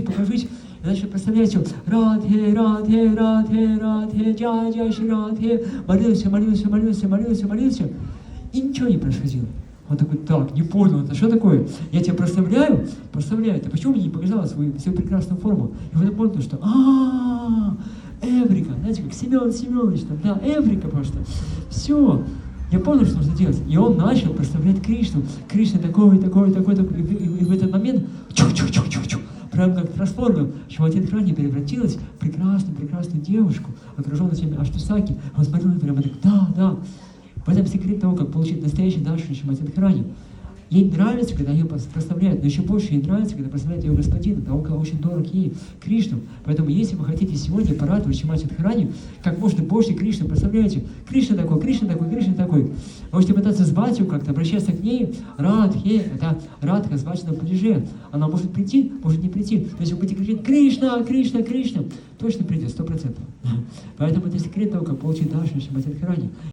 покажись. И начал прославлять все. Радхе, Радхе, Радхе, Радхе, Джай Шри Радхе. Молился. И ничего не происходило. Он такой, так, не понял, это что такое? Я тебя прославляю, ты почему мне не показала свою прекрасную форму? И вот я понял, что, Эврика, знаете, как Семен Семенович, там, да, Эврика просто. Все. Я понял, что нужно делать. И он начал прославлять Кришну. Кришна такой. И в этот момент, прям как трансформер, Шримати Радхарани превратилась в прекрасную девушку, окруженную всеми Аштасаки. Он смотрел на меня, так, да. В этом секрет того, как получить настоящий дар Шримати Радхарани. Ей нравится, когда ее прославляют, но еще больше ей нравится, когда прославляют ее господина, того, кого очень дорог ей, Кришну. Поэтому, если вы хотите сегодня порадовать Шримати Радхарани, как можно больше Кришну прославляйте. Кришна такой. Можете пытаться звать ее как-то, обращаться к ней. Радхе, это Радха, звать на падеже. Она может прийти, может не прийти. То есть вы будете кричать Кришна, точно придет, 100%. Поэтому это секрет того, как получить дар Шримати Радхарани.